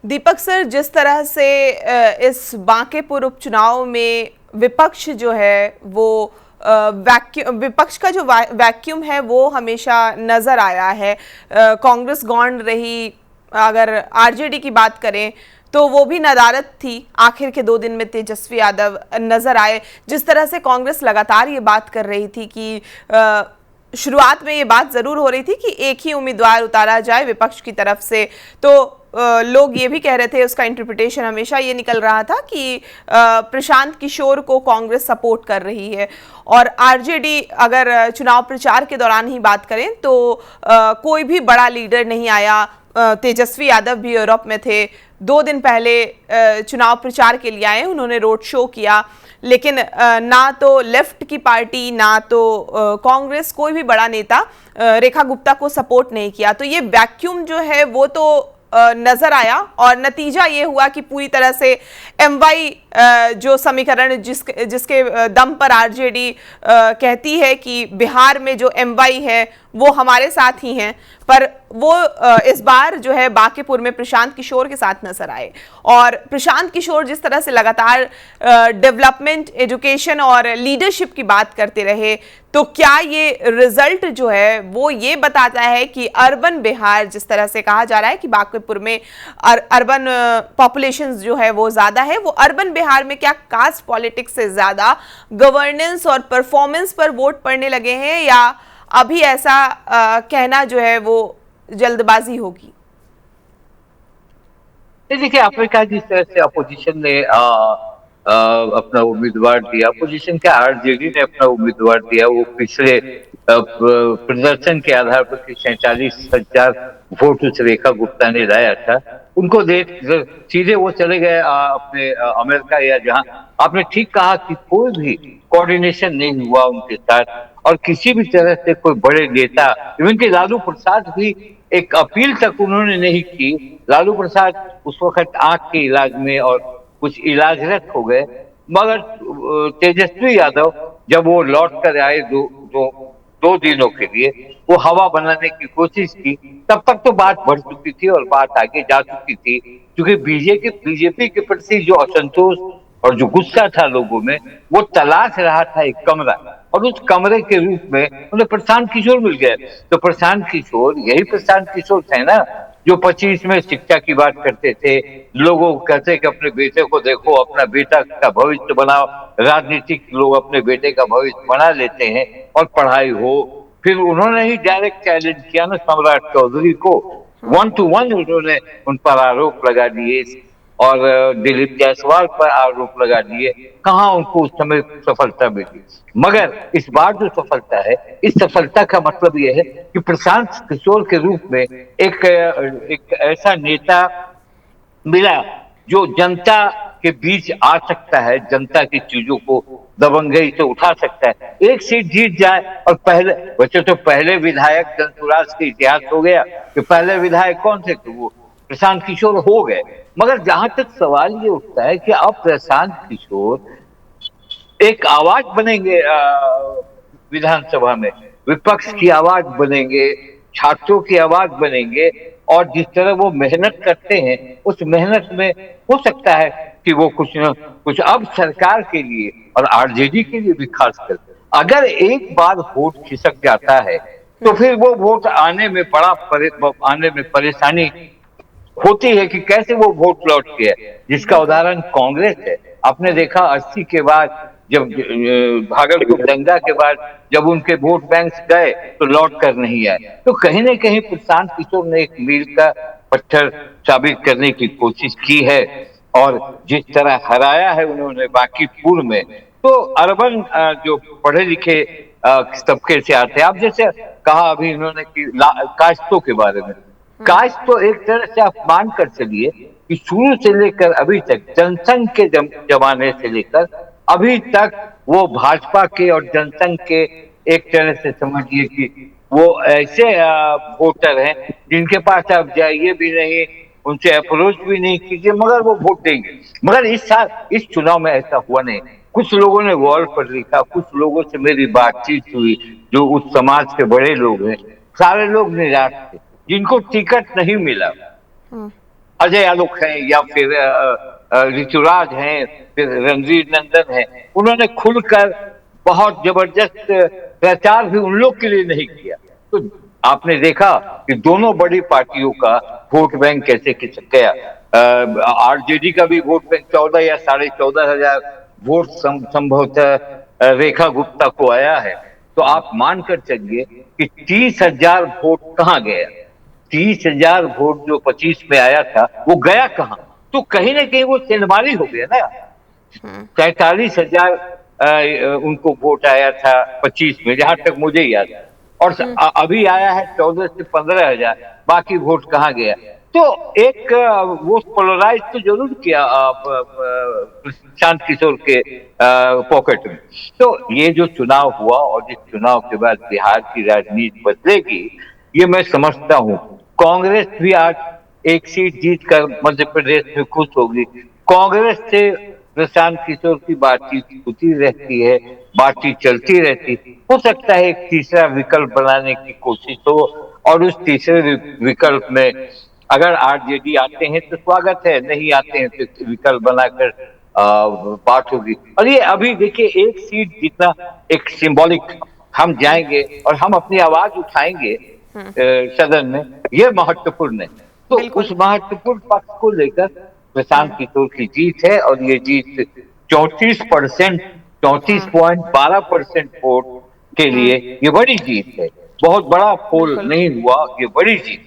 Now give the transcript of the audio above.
दीपक sir, जिस तरह से इस बांकेपुर उपचुनाव में विपक्ष जो है वो विपक्ष का जो वैक्यूम है वो हमेशा नजर आया है। कांग्रेस गौण रही, अगर आरजेडी की बात करें तो वो भी नदारद थी। आखिर के 2 दिन में तेजस्वी यादव नजर आए। जिस तरह से कांग्रेस लगातार ये बात कर रही थी कि शुरुआत में ये बात जरूर हो रही थी कि एक ही उम्मीदवार उतारा जाए विपक्ष की तरफ से, तो लोग ये भी कह रहे थे, उसका इंटरप्रिटेशन हमेशा ये निकल रहा था कि प्रशांत किशोर को कांग्रेस सपोर्ट कर रही है। और आरजेडी, अगर चुनाव प्रचार के दौरान ही बात करें तो कोई भी बड़ा लीडर नहीं आया। तेजस्वी यादव भी यूरोप में थे, 2 दिन पहले चुनाव प्रचार के लिए आए, उन्होंने रोड शो किया, लेकिन ना तो लेफ्ट की पार्टी ना तो कांग्रेस, कोई भी बड़ा नेता रेखा गुप्ता को सपोर्ट नहीं किया। तो ये वैक्यूम जो है वो तो नजर आया और नतीजा ये हुआ कि पूरी तरह से एमवाई जो समीकरण जिसके दम पर आरजेडी कहती है कि बिहार में जो एमवाई है वो हमारे साथ ही हैं, पर वो इस बार जो है बांकेपुर में प्रशांत किशोर के साथ नजर आए। और प्रशांत किशोर जिस तरह से लगातार डेवलपमेंट, एजुकेशन और लीडरशिप की बात करते रहे, तो क्या ये रिजल्ट जो है वो ये बताता है कि अर्बन बिहार, जिस तरह से कहा जा रहा है कि बांकेपुर में अर्बन पॉपुलेशन जो है वो ज्यादा है, वो अर्बन बिहार में क्या कास्ट पॉलिटिक्स से ज्यादा गवर्नेंस और परफॉर्मेंस पर वोट पड़ने लगे हैं, या अभी ऐसा कहना जो है वो जल्दबाजी होगी? देखिए, आपने कहा जिस तरह से अपोजिशन ने अपना उम्मीदवार दिया, अपोजिशन के आरजेडी ने अपना उम्मीदवार दिया, वो पिछले प्रदर्शन के आधार पर 47,000 वोट उस रेखा गुप्ता ने लाया था। उनको देख सीधे वो चले गए अपने अमेरिका, या जहां आपने ठीक कहा कि कोई भी कोऑर्डिनेशन नहीं हुआ उनके साथ, और किसी भी तरह से कोई बड़े नेता, इवन के लालू प्रसाद भी एक अपील तक उन्होंने नहीं की। लालू प्रसाद उस वक्त आंख के इलाज में और कुछ इलाजरत हो गए, मगर तेजस्वी यादव जब वो लौट कर आए दो दिनों के लिए, वो हवा बनाने की कोशिश की। तब तक तो बात बढ़ चुकी थी और बात आगे जा चुकी थी, क्योंकि बीजेपी के प्रति जो असंतोष और जो गुस्सा था लोगों में, वो तलाश रहा था एक कमरा, और उस कमरे के रूप में उन्हें प्रशांत किशोर मिल गए। तो प्रशांत किशोर, यही प्रशांत किशोर थे ना जो 25 में शिक्षा की बात करते थे, लोगों को कहते कि अपने बेटे को देखो, अपना बेटा का भविष्य बनाओ। राजनीतिक लोग अपने बेटे का भविष्य बना लेते हैं और पढ़ाई हो। फिर उन्होंने ही डायरेक्ट चैलेंज किया ना सम्राट चौधरी को, 1 to 1 उन्होंने उन पर आरोप लगा दिए और दिलीप जायसवाल पर आरोप लगा दिए। कहाँ उनको उस समय सफलता मिली। मगर इस बार जो सफलता है, इस सफलता का मतलब यह है कि प्रशांत किशोर के रूप में एक ऐसा नेता मिला जो जनता के बीच आ सकता है, जनता की चीजों को दबंगई से उठा सकता है। एक सीट जीत जाए, और पहले वैसे तो पहले विधायक जनसुराज के इतिहास हो गया कि पहले विधायक कौन थे, तो वो प्रशांत किशोर हो गए। मगर जहां तक सवाल ये उठता है कि अब प्रशांत किशोर एक आवाज बनेंगे विधानसभा में, विपक्ष की आवाज बनेंगे, छात्रों की आवाज बनेंगे, और जिस तरह वो मेहनत करते हैं उस मेहनत में हो सकता है कि वो कुछ न कुछ अब सरकार के लिए और आरजेडी के लिए भी खासकर, अगर एक बार वोट खिसक जाता है तो फिर वो वोट आने में आने में परेशानी होती है कि कैसे वो वोट लौट के है, जिसका उदाहरण कांग्रेस है। आपने देखा 80 के बाद, जब भागलपुर दंगा के बाद जब उनके वोट बैंक गए तो लौट कर नहीं आए। तो कहीं ना कहीं प्रशांत किशोर ने एक मील का पत्थर साबित करने की कोशिश की है, और जिस तरह हराया है उन्होंने बांकीपुर में, तो अर्बन जो पढ़े लिखे तबके से आते हैं। आप जैसे कहा अभी इन्होंने कि काश्तों के बारे में, कास्ट तो एक तरह से आप मान कर चलिए कि शुरू से लेकर अभी तक, जनसंघ के जमाने से लेकर अभी तक, वो भाजपा के और जनसंघ के एक तरह से समझिए कि वो ऐसे वोटर हैं जिनके पास आप जाइए भी नहीं, उनसे अप्रोच भी नहीं कीजिए, मगर वो वोट देंगे। मगर इस साल इस चुनाव में ऐसा हुआ नहीं। कुछ लोगों ने वॉल पर लिखा, कुछ लोगों से मेरी बातचीत हुई जो उस समाज के बड़े लोग हैं, सारे लोग निराश थे जिनको टिकट नहीं मिला। अजय आलोक हैं या फिर ऋतुराज हैं, फिर रणवीर नंदन हैं, उन्होंने खुलकर बहुत जबरदस्त प्रचार भी उन लोग के लिए नहीं किया। तो आपने देखा कि दोनों बड़ी पार्टियों का वोट बैंक कैसे खिसक गया। आरजेडी का भी वोट बैंक 14 या 14,500 वोट संभवतः रेखा गुप्ता को आया है। तो आप मानकर चलिए कि 30,000 वोट कहाँ गया। 30,000 वोट जो 25 में आया था वो गया कहाँ? तो कहीं ना कहीं वो सेंधमारी हो गया ना। 43,000 उनको वोट आया था 25 में, जहां तक मुझे याद है, और अभी आया है 14 से 15,000। बाकी वोट कहाँ गया? तो एक वो पोलराइज तो जरूर किया प्रशांत किशोर के पॉकेट में। तो ये जो चुनाव हुआ और जिस चुनाव के बाद बिहार की राजनीति बदलेगी, ये मैं समझता हूँ। कांग्रेस भी आज एक सीट जीतकर मध्य प्रदेश में खुश होगी। कांग्रेस से प्रशांत किशोर की बातचीत होती रहती है, बातचीत चलती रहती। हो सकता है एक तीसरा विकल्प बनाने की कोशिश हो, और उस तीसरे विकल्प में अगर आरजेडी आते हैं तो स्वागत है, नहीं आते हैं तो विकल्प बनाकर बात होगी। और ये अभी देखिए, एक सीट जितना एक सिंबॉलिक हम जाएंगे और हम अपनी आवाज उठाएंगे सदन में, ये महत्वपूर्ण है। तो उस महत्वपूर्ण पक्ष को लेकर प्रशांत किशोर की जीत है, और ये जीत 34%, 34.12% वोट के लिए ये बड़ी जीत है। बहुत बड़ा पोल नहीं हुआ, ये बड़ी जीत।